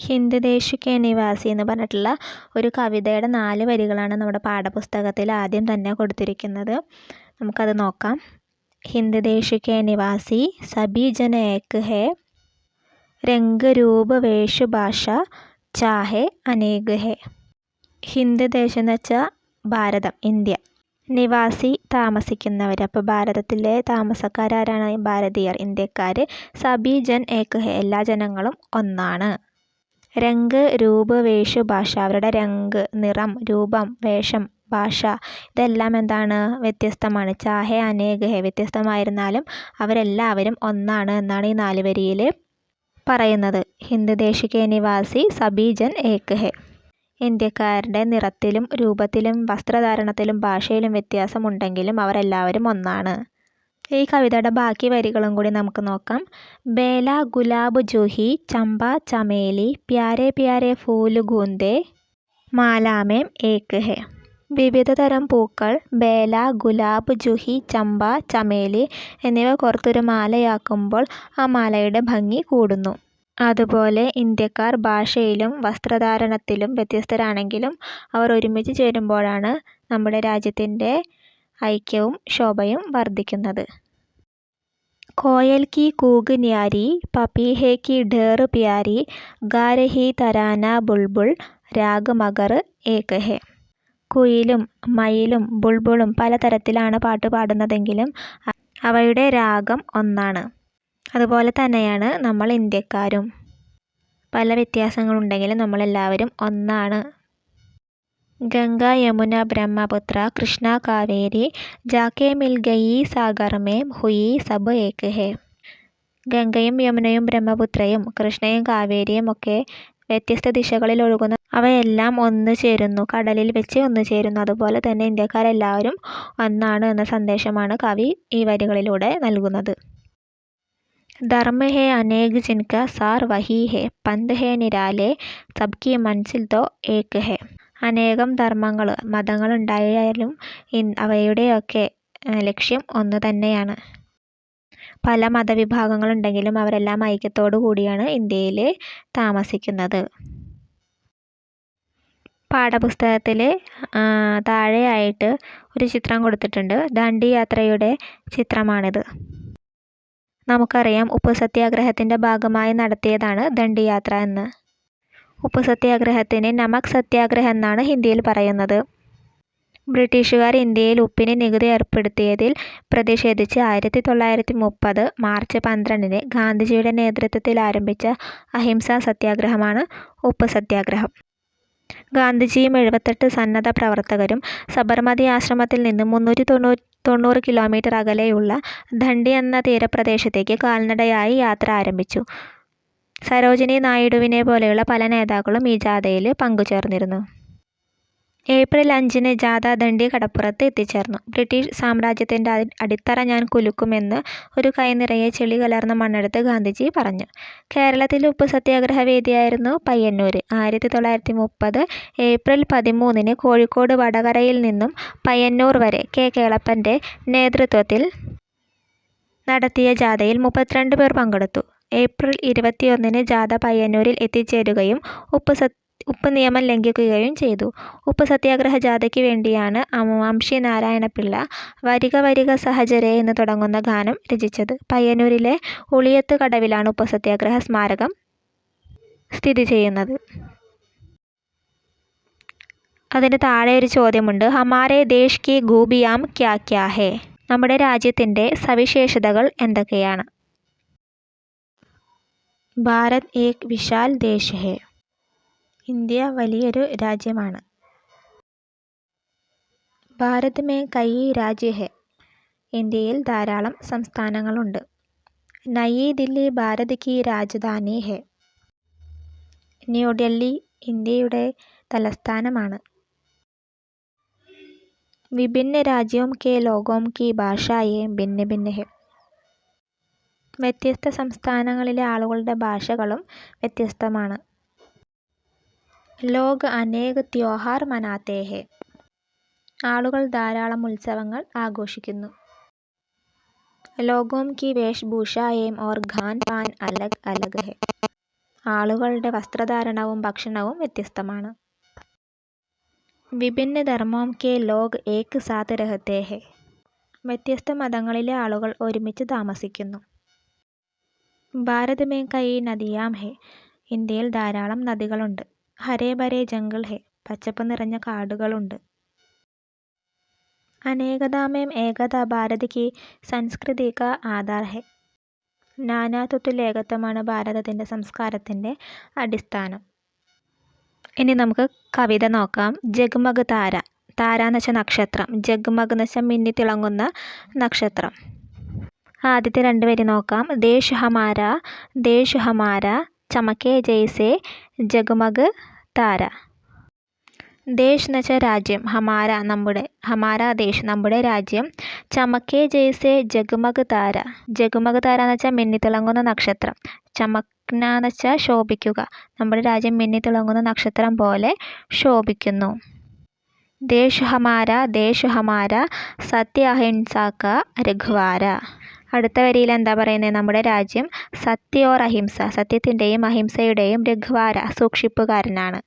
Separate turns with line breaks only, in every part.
ഹിന്ദ് ദേശ് K നിവാസി എന്ന് പറഞ്ഞിട്ടുള്ള ഒരു കവിതയുടെ 4 വരികളാണ് നമ്മുടെ പാഠപുസ്തകത്തിൽ ആദ്യം തന്നെ കൊടുത്തിരിക്കുന്നത്. നമുക്കത് നോക്കാം. ഹിന്ദ് ദേശ് കെ നിവാസി സബി ജൻ ഏക് ഹേ, രംഗ് രൂപ വേഷ് ഭാഷ ചാഹെ അനേക് ഹേ. ഹിന്ദ് ദേശം എന്ന് വെച്ചാൽ ഭാരതം, ഇന്ത്യ. നിവാസി താമസിക്കുന്നവർ, അപ്പോൾ ഭാരതത്തിലെ താമസക്കാരാരാണ്? ഭാരതീയർ, ഇന്ത്യക്കാർ. സബി ജൻ ഏക് ഹേ, എല്ലാ ജനങ്ങളും ഒന്നാണ്. രംഗ് രൂപ വേഷ് ഭാഷ, അവരുടെ രംഗ് നിറം, രൂപം, വേഷം, ഭാഷ ഇതെല്ലാം എന്താണ്? വ്യത്യസ്തമാണ്. ചാഹെ അനേക് ഹേ, വ്യത്യസ്തമായിരുന്നാലും അവരെല്ലാവരും ഒന്നാണ് എന്നാണ് ഈ 4 വരിയിൽ പറയുന്നത്. ഹിന്ദ് ദേശ് കെ നിവാസി സബി ജൻ ഏക് ഹേ. ഇന്ത്യക്കാരുടെ നിറത്തിലും രൂപത്തിലും വസ്ത്രധാരണത്തിലും ഭാഷയിലും വ്യത്യാസമുണ്ടെങ്കിലും അവർ എല്ലാവരും ഒന്നാണ്. ഈ കവിതയുടെ ബാക്കി വരികളും കൂടി നമുക്ക് നോക്കാം. ബേല ഗുലാബ് ജൂഹി ചമ്പ ചമേലി പ്യാരെ പ്യാരെ ഫൂല് ഗൂന്തേ മാലാമേം ഏക് ഹേ. വിവിധ തരം പൂക്കൾ ബേല, ഗുലാബ്, ജൂഹി, ചമ്പ, ചമേലി എന്നിവ കോർത്തൊരു മാലയാക്കുമ്പോൾ ആ മാലയുടെ ഭംഗി കൂടുന്നു. അതുപോലെ ഇന്ത്യക്കാർ ഭാഷയിലും വസ്ത്രധാരണത്തിലും വ്യത്യസ്തരാണെങ്കിലും അവർ ഒരുമിച്ച് ചേരുമ്പോഴാണ് നമ്മുടെ രാജ്യത്തിൻ്റെ ഐക്യവും ശോഭയും വർദ്ധിക്കുന്നത്. കോയൽ കി കൂഗ് ന്യാരി പപീഹേ കി ഢേർ പ്യാരി ഗാ രഹി തരാന ബുൾബുൾ രാഗ് മഗർ ഏക് ഹേ. കുയിലും മയിലും ബുൾബുളും പലതരത്തിലാണ് പാട്ട് പാടുന്നതെങ്കിലും അവയുടെ രാഗം ഒന്നാണ്. അതുപോലെ തന്നെയാണ് നമ്മൾ ഇന്ത്യക്കാരും. പല വ്യത്യാസങ്ങളുണ്ടെങ്കിലും നമ്മളെല്ലാവരും ഒന്നാണ്. ഗംഗ യമുന ബ്രഹ്മപുത്ര കൃഷ്ണ കാവേരി ജാകെ മിൽ ഗയി സാഗർ മേം ഹുയി സബ് ഏക് ഹേ. ഗംഗയും യമുനയും ബ്രഹ്മപുത്രയും കൃഷ്ണയും കാവേരിയും ഒക്കെ വ്യത്യസ്ത ദിശകളിൽ ഒഴുകുന്ന അവയെല്ലാം ഒന്നു ചേരുന്നു, കടലിൽ വെച്ച് ഒന്നു ചേരുന്നു. അതുപോലെ തന്നെ ഇന്ത്യക്കാരെല്ലാവരും ഒന്നാണ് എന്ന സന്ദേശമാണ് കവി ഈ വരികളിലൂടെ നൽകുന്നത്. ധർമ്മ ഹേ അനേക് ജിൻക സാർ വഹി ഹേ പന്ത് ഹേ നിരാലെ സബ്കി മൻസിൽ തോ ഏക് ഹേ. അനേകം ധർമ്മങ്ങൾ, മതങ്ങൾ ഉണ്ടായാലും അവയുടെയൊക്കെ ലക്ഷ്യം ഒന്ന് തന്നെയാണ്. പല മതവിഭാഗങ്ങളുണ്ടെങ്കിലും അവരെല്ലാം ഐക്യത്തോടു കൂടിയാണ് ഇന്ത്യയിൽ താമസിക്കുന്നത്. പാഠപുസ്തകത്തിൽ താഴെയായിട്ട് ഒരു ചിത്രം കൊടുത്തിട്ടുണ്ട്. ദണ്ഡി യാത്രയുടെ ചിത്രമാണിത്. നമുക്കറിയാം, ഉപ്പ് സത്യാഗ്രഹത്തിൻ്റെ ഭാഗമായി നടത്തിയതാണ് ദണ്ഡി യാത്ര എന്ന്. ഉപ്പ് സത്യാഗ്രഹത്തിന് നമക് സത്യാഗ്രഹം എന്നാണ് ഹിന്ദിയിൽ പറയുന്നത്. ബ്രിട്ടീഷുകാർ ഇന്ത്യയിൽ ഉപ്പിന് നികുതി ഏർപ്പെടുത്തിയതിൽ പ്രതിഷേധിച്ച് 1930 മാർച്ച് 12 ഗാന്ധിജിയുടെ നേതൃത്വത്തിൽ ആരംഭിച്ച അഹിംസാ സത്യാഗ്രഹമാണ് ഉപ്പ് സത്യാഗ്രഹം. ഗാന്ധിജിയും 78 സന്നദ്ധ പ്രവർത്തകരും സബർമതി ആശ്രമത്തിൽ നിന്ന് 390 കിലോമീറ്റർ അകലെയുള്ള ദണ്ഡി എന്ന തീരപ്രദേശത്തേക്ക് കാൽനടയായി യാത്ര ആരംഭിച്ചു. സരോജിനി നായിഡുവിനെ പോലെയുള്ള പല നേതാക്കളും ഈ ജാഥയിൽ പങ്കുചേർന്നിരുന്നു. ഏപ്രിൽ 5 ജാഥ ദണ്ഡി കടപ്പുറത്ത് എത്തിച്ചേർന്നു. ബ്രിട്ടീഷ് സാമ്രാജ്യത്തിൻ്റെ അടിത്തറ ഞാൻ കുലുക്കുമെന്ന് ഒരു കൈ നിറയെ ചെളി കലർന്ന മണ്ണെടുത്ത് ഗാന്ധിജി പറഞ്ഞു. കേരളത്തിലെ ഉപ്പ് സത്യാഗ്രഹ വേദിയായിരുന്നു പയ്യന്നൂർ. 1930 ഏപ്രിൽ 13 കോഴിക്കോട് വടകരയിൽ നിന്നും പയ്യന്നൂർ വരെ കെ കേളപ്പൻ്റെ നേതൃത്വത്തിൽ നടത്തിയ ജാഥയിൽ 32 പേർ പങ്കെടുത്തു. ഏപ്രിൽ 21 ജാഥ പയ്യന്നൂരിൽ എത്തിച്ചേരുകയും ഉപ്പ് നിയമം ലംഘിക്കുകയും ചെയ്തു. ഉപ്പ് സത്യാഗ്രഹ ജാഥയ്ക്ക് വേണ്ടിയാണ് വംശി നാരായണപിള്ള വരിക വരിക സഹചരേ എന്ന് തുടങ്ങുന്ന ഗാനം രചിച്ചത്. പയ്യന്നൂരിലെ ഉളിയത്ത് കടവിലാണ് ഉപ്പ് സത്യാഗ്രഹ സ്മാരകം സ്ഥിതി ചെയ്യുന്നത്. അതിന് താഴെ ഒരു ചോദ്യമുണ്ട്. ഹമാരെ ദേശ് കി ഖൂബിയാം ക്യാ ക്യാ ഹേ. നമ്മുടെ രാജ്യത്തിൻ്റെ സവിശേഷതകൾ എന്തൊക്കെയാണ്? ഭാരത് ഏക് വിശാൽ ദേശ് ഹേ. ഇന്ത്യ വലിയൊരു രാജ്യമാണ്. ഭാരത് മേ കയി രാജ്യ ഹേ. ഇന്ത്യയിൽ ധാരാളം സംസ്ഥാനങ്ങളുണ്ട്. നയി ദില്ലി ഭാരത് കി രാജധാനി ഹേ. ന്യൂഡൽഹി ഇന്ത്യയുടെ തലസ്ഥാനമാണ്. വിഭിന്ന രാജ്യോം കെ ലോഗോം കി ഭാഷായേ ഭിന്ന ഭിന്ന ഹേ. വ്യത്യസ്ത സംസ്ഥാനങ്ങളിലെ ആളുകളുടെ ഭാഷകളും വ്യത്യസ്തമാണ്. ലോഗ് അനേക് ത്യോഹാർ മനാത്തേ ഹേ. ആളുകൾ ധാരാളം ഉത്സവങ്ങൾ ആഘോഷിക്കുന്നു. ലോഗോം കി വേഷ്ഭൂഷ ഏം ഓർ ഖാൻ പാൻ അലഗ് അലഗ് ഹേ. ആളുകളുടെ വസ്ത്രധാരണവും ഭക്ഷണവും വ്യത്യസ്തമാണ്. വിഭിന്ന ധർമ്മോം കെ ലോഗ് ഏക് സാത്ത് രഹത്തെ ഹെ. വ്യത്യസ്ത മതങ്ങളിലെ ആളുകൾ ഒരുമിച്ച് താമസിക്കുന്നു. ഭാരത് മേ കൈ നദിയാം ഹെ. ഇന്ത്യയിൽ ധാരാളം നദികളുണ്ട്. ഹരേ ഭരേ ജംഗൽ ഹെ. പച്ചപ്പ് നിറഞ്ഞ കാടുകളുണ്ട്. അനേകതാ മേം ഏകത ഭാരത് കി സംസ്കൃതി കാ ആധാർ ഹെ. നാനാത്വത്തിൽ ഏകത്വമാണ് ഭാരതത്തിൻ്റെ സംസ്കാരത്തിൻ്റെ അടിസ്ഥാനം. ഇനി നമുക്ക് കവിത നോക്കാം. ജഗ്മഗ് താര. താര എന്ന് വെച്ചാൽ നക്ഷത്രം. ജഗ്മഗ് എന്ന് വെച്ചാൽ മിന്നിത്തിളങ്ങുന്ന നക്ഷത്രം. ആദ്യത്തെ 2 വരി നോക്കാം. ദേശ് ഹമാര ദേശ് ഹമാര ചമക്കേ ജയ്സേ ജഗ്മഗ് താര. ദേശ് എന്ന് വെച്ചാൽ രാജ്യം. ഹമാര നമ്മുടെ. ഹമാര ദേശ് നമ്മുടെ രാജ്യം. ചമക്കേ ജയ്സേ ജഗ്മഗ് താര. ജഗ്മഗ് താര എന്ന് വെച്ചാൽ മിന്നിത്തിളങ്ങുന്ന നക്ഷത്രം. ചമക്ന എന്ന് വെച്ചാൽ ശോഭിക്കുക. നമ്മുടെ രാജ്യം മിന്നിത്തിളങ്ങുന്ന നക്ഷത്രം പോലെ ശോഭിക്കുന്നു. ദേശ് ഹമാര സത്യ അഹിംസക രഘ്വാര. അടുത്ത വരിയിൽ എന്താ പറയുന്നത്? നമ്മുടെ രാജ്യം സത്യ ഓർ അഹിംസ, സത്യത്തിൻ്റെയും അഹിംസയുടെയും രഘ്വാര സൂക്ഷിപ്പുകാരനാണ്.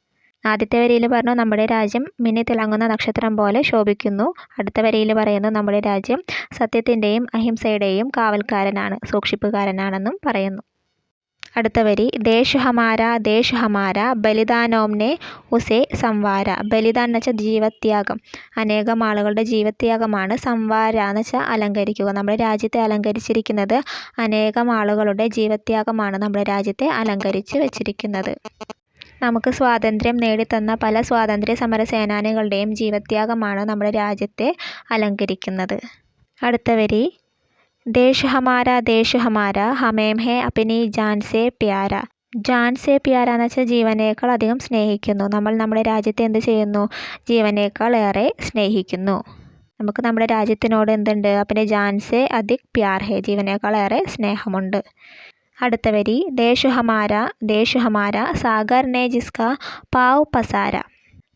ആദ്യത്തെ വരിയിൽ പറഞ്ഞു നമ്മുടെ രാജ്യം മിന്നിത്തിളങ്ങുന്ന നക്ഷത്രം പോലെ ശോഭിക്കുന്നു. അടുത്ത വരിയിൽ പറയുന്നു നമ്മുടെ രാജ്യം സത്യത്തിൻ്റെയും അഹിംസയുടെയും കാവൽക്കാരനാണ്, സൂക്ഷിപ്പുകാരനാണെന്നും പറയുന്നു. അടുത്ത വരി ദേശ് ഹമാര ബലിദാനോംനെ ഉസേ സംവാര. ബലിദാൻ എന്ന് വെച്ചാൽ ജീവത്യാഗം. അനേകം ആളുകളുടെ ജീവത്യാഗമാണ് സംവാര എന്ന് വെച്ചാൽ അലങ്കരിക്കുക. നമ്മുടെ രാജ്യത്തെ അലങ്കരിച്ചിരിക്കുന്നത് അനേകം ആളുകളുടെ ജീവത്യാഗമാണ് നമ്മുടെ രാജ്യത്തെ അലങ്കരിച്ച് വെച്ചിരിക്കുന്നത്. നമുക്ക് സ്വാതന്ത്ര്യം നേടിത്തന്ന പല സ്വാതന്ത്ര്യ സമര സേനാനികളുടെയും ജീവത്യാഗമാണ് നമ്മുടെ രാജ്യത്തെ അലങ്കരിക്കുന്നത്. അടുത്ത വരി ദേശ് ഹമാര ഹമേം ഹെ അപ്നി ജാൻ സേ പ്യാര. ജാൻ സേ പ്യാര എന്ന് വെച്ചാൽ ജീവനേക്കാൾ അധികം സ്നേഹിക്കുന്നു. നമ്മൾ നമ്മുടെ രാജ്യത്തെ എന്ത് ചെയ്യുന്നു? ജീവനേക്കാൾ ഏറെ സ്നേഹിക്കുന്നു. നമുക്ക് നമ്മുടെ രാജ്യത്തിനോട് എന്തുണ്ട്? അപ്നെ ജാൻ സേ അധിക് പ്യാർ ഹെ. ജീവനേക്കാൾ ഏറെ സ്നേഹമുണ്ട്. അടുത്ത വരി ദേശ് ഹമാര സാഗർ നെ ജിസ്കാ പാവ് പസാര.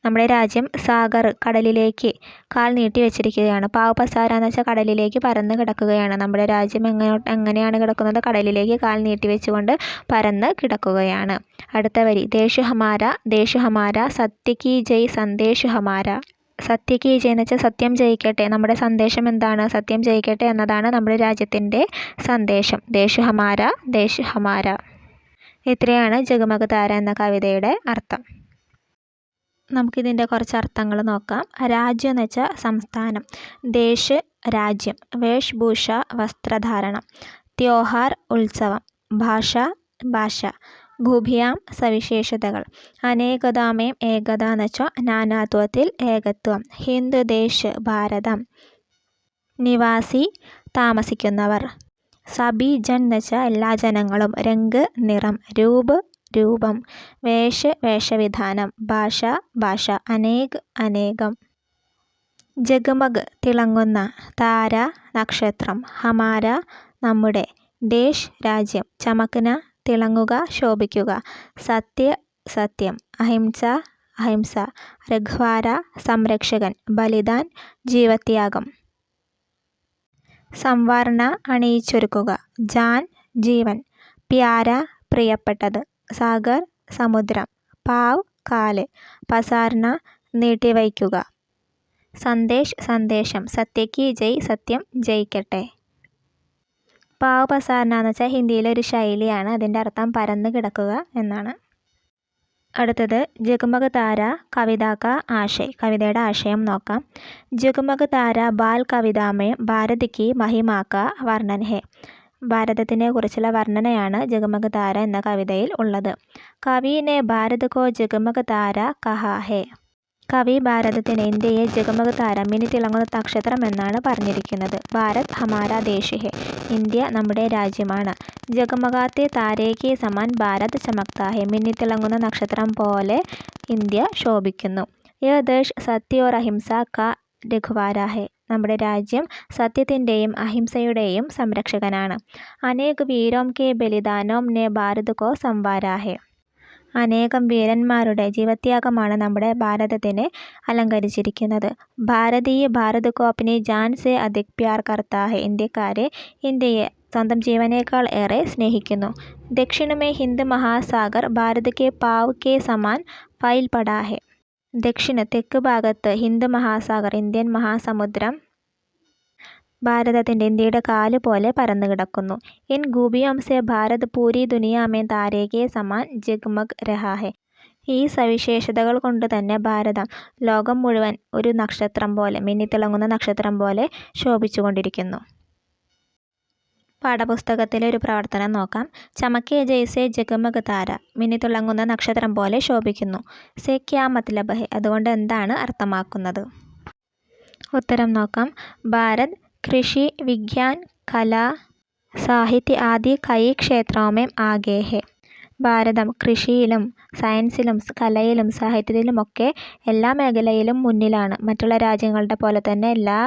നമ്മുടെ രാജ്യം സാഗർ കടലിലേക്ക് കാൽ നീട്ടി വെച്ചിരിക്കുകയാണ്. പാവ് പസാര എന്ന് വെച്ചാൽ കടലിലേക്ക് പരന്ന് കിടക്കുകയാണ്. നമ്മുടെ രാജ്യം എങ്ങനെയാണ് കിടക്കുന്നത്? കടലിലേക്ക് കാൽ നീട്ടി വെച്ചുകൊണ്ട് പരന്ന് കിടക്കുകയാണ്. അടുത്ത വരി ദേശ് ഹമാര സത്യ കി ജയ് സന്ദേശ് ഹമാര. സത്യ കി ജയ് എന്ന് വെച്ചാൽ സത്യം ജയിക്കട്ടെ. നമ്മുടെ സന്ദേശം എന്താണ്? സത്യം ജയിക്കട്ടെ എന്നതാണ് നമ്മുടെ രാജ്യത്തിൻ്റെ സന്ദേശം. ദേശ് ഹമാര. ഇത്രയാണ് ജഗ്മഗ് താര എന്ന കവിതയുടെ അർത്ഥം. നമുക്കിതിൻ്റെ കുറച്ച് അർത്ഥങ്ങൾ നോക്കാം. രാജ്യം എന്ന് വെച്ചാൽ സംസ്ഥാനം. ദേശ് രാജ്യം. വേഷ്ഭൂഷ വസ്ത്രധാരണം. ത്യോഹാർ ഉത്സവം. ഭാഷ. ഭൂഭ്യാം സവിശേഷതകൾ. അനേകതാമേം ഏകത എന്ന് വെച്ചാൽ നാനാത്വത്തിൽ ഏകത്വം. ഹിന്ദ് ദേശ് ഭാരതം. നിവാസി താമസിക്കുന്നവർ. സബി ജൻ എന്ന് വെച്ചാൽ എല്ലാ ജനങ്ങളും. രംഗ് നിറം. രൂപം. വേഷവിധാനം. ഭാഷ. അനേകം. ജഗ്മഗ് തിളങ്ങുന്ന. താര നക്ഷത്രം. ഹമാര നമ്മുടെ. ദേശ് രാജ്യം. ചമക്ന തിളങ്ങുക ശോഭിക്കുക. സത്യം. അഹിംസ. രഘ്വാര സംരക്ഷകൻ. ബലിദാൻ ജീവത്യാഗം. സംവാർണ അണിയിച്ചൊരുക്കുക. ജാൻ ജീവൻ. പ്യാര പ്രിയപ്പെട്ടത്. സാഗർ സമുദ്രം. പാവ് കാല്. പസാർന നീട്ടിവയ്ക്കുക. സന്ദേശം. സത്യക്ക് ജയ് സത്യം ജയിക്കട്ടെ. പാവ് പസാർന എന്ന് വെച്ചാൽ ഹിന്ദിയിലെ ഒരു ശൈലിയാണ്. അതിൻ്റെ അർത്ഥം പരന്ന് കിടക്കുക എന്നാണ്. അടുത്തത് ജഗ്മഗ് താര കവിത കാ ആശയ്. കവിതയുടെ ആശയം നോക്കാം. ജഗ്മഗ് താര ബാൽ കവിതാമേ ഭാരത് കി മഹിമാ കാ വർണ്ണൻ ഹെ. ഭാരതത്തിനെ കുറിച്ചുള്ള വർണ്ണനയാണ് ജഗ്മഗ് താര എന്ന കവിതയിൽ ഉള്ളത്. കവി നെ ഭാരത് കോ ജഗ്മഗ് താര കഹാ ഹെ. കവി ഭാരതത്തിന് ഇന്ത്യയെ ജഗ്മഗ് താര മിന്നിത്തിളങ്ങുന്ന നക്ഷത്രം എന്നാണ് പറഞ്ഞിരിക്കുന്നത്. ഭാരത് ഹമാര ദേശ് ഹെ. ഇന്ത്യ നമ്മുടെ രാജ്യമാണ്. ജഗ്മഗാത്തെ താരേക്ക് സമാൻ ഭാരത് ചമക്താ ഹെ. മിന്നിത്തിളങ്ങുന്ന നക്ഷത്രം പോലെ ഇന്ത്യ ശോഭിക്കുന്നു. യഹ് ദേശ് സത്യ ഓർ അഹിംസ കാ രഘ്വാര ഹെ. നമ്മുടെ രാജ്യം സത്യത്തിൻ്റെയും അഹിംസയുടെയും സംരക്ഷകനാണ്. അനേക് വീരോം കെ ബലിദാനോം നെ ഭാരത് കോ സംവാര ഹെ. അനേകം വീരന്മാരുടെ ജീവത്യാഗമാണ് നമ്മുടെ ഭാരതത്തിനെ അലങ്കരിച്ചിരിക്കുന്നത്. ഭാരതീയ ഭാരത് കോ അപ്നി ജാൻ സേ അധിക് പ്യാർ കർത്താ ഹെ. ഇന്ത്യക്കാരെ ഇന്ത്യയെ സ്വന്തം ജീവനേക്കാൾ ഏറെ സ്നേഹിക്കുന്നു. दक्षिण में हिंद महासागर भारत के पाव के समान फैल पड़ा है. തെക്ക് ഭാഗത്ത് ഹിന്ദ് മഹാസാഗർ ഇന്ത്യൻ മഹാസമുദ്രം ഇന്ത്യയുടെ കാല് പോലെ പരന്നു കിടക്കുന്നു. ഇൻ ഖൂബിയോം സെ ഭാരത് പൂരി ദുനിയാ മേ താരെ കെ സമാൻ ജഗ്മഗ് രഹാ ഹെ. ഈ സവിശേഷതകൾ കൊണ്ട് തന്നെ ഭാരതം ലോകം മുഴുവൻ ഒരു നക്ഷത്രം പോലെ, മിന്നിത്തിളങ്ങുന്ന നക്ഷത്രം പോലെ ശോഭിച്ചുകൊണ്ടിരിക്കുന്നു. പാഠപുസ്തകത്തിലെ ഒരു പ്രവർത്തനം നോക്കാം. ചമക്കെ ജയ്സെ ജഗ്മഗ് താര, മിന്നിത്തിളങ്ങുന്ന നക്ഷത്രം പോലെ ശോഭിക്കുന്നു. സെ ക്യാ മത്ലബ് ഹെ, അതുകൊണ്ട് എന്താണ് അർത്ഥമാക്കുന്നത്? ഉത്തരം നോക്കാം. ഭാരത് കൃഷി, വിജ്ഞാൻ, കല, സാഹിത്യ ആദി കയി ക്ഷേത്രവും മേം ആഗേ ഹെ. ഭാരതം കൃഷിയിലും സയൻസിലും കലയിലും സാഹിത്യത്തിലുമൊക്കെ എല്ലാ മേഖലയിലും മുന്നിലാണ്. മറ്റുള്ള രാജ്യങ്ങളുടെ പോലെ തന്നെ എല്ലാ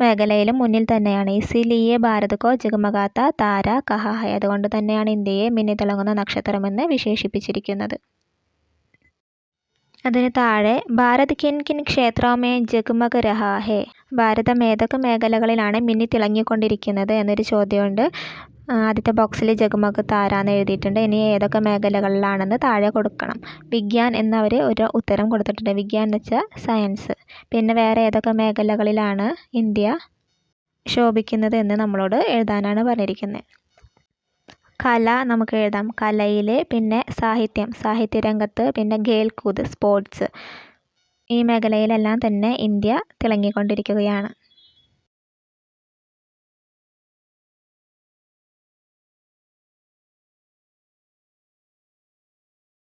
മേഖലയിലും മുന്നിൽ തന്നെയാണ്. ഇസിലിയെ ഭാരത് കോ ജഗ്മഗാത്ത താര കഹാ ഹെ, അതുകൊണ്ട് തന്നെയാണ് ഇന്ത്യയെ മിന്നിത്തിളങ്ങുന്ന നക്ഷത്രമെന്ന് വിശേഷിപ്പിച്ചിരിക്കുന്നത്. അതിന് താഴെ ഭാരത് കിൻ കിൻ ക്ഷേത്രമേ ജഗ്മഗ് രഹാ ഹെ, ഭാരതം ഏതൊക്കെ മേഖലകളിലാണ് മിന്നിത്തിളങ്ങിക്കൊണ്ടിരിക്കുന്നത് എന്നൊരു ചോദ്യമുണ്ട്. ആദ്യത്തെ ബോക്സിൽ ജഗ്മഗ് താര എന്ന് എഴുതിയിട്ടുണ്ട്. ഇനി ഏതൊക്കെ മേഖലകളിലാണെന്ന് താഴെ കൊടുക്കണം. വിജ്ഞാൻ എന്നവർ ഒരു ഉത്തരം കൊടുത്തിട്ടുണ്ട്. വിജ്ഞാൻ എന്ന് വെച്ചാൽ സയൻസ്. പിന്നെ വേറെ ഏതൊക്കെ മേഖലകളിലാണ് ഇന്ത്യ ശോഭിക്കുന്നത് എന്ന് നമ്മളോട് എഴുതാനാണ് പറഞ്ഞിരിക്കുന്നത്. കല നമുക്ക് എഴുതാം. കലയിൽ, പിന്നെ സാഹിത്യം, സാഹിത്യരംഗത്ത്, പിന്നെ ഖേൽകൂദ് സ്പോർട്സ്, ഈ മേഖലയിലെല്ലാം തന്നെ ഇന്ത്യ തിളങ്ങിക്കൊണ്ടിരിക്കുകയാണ്.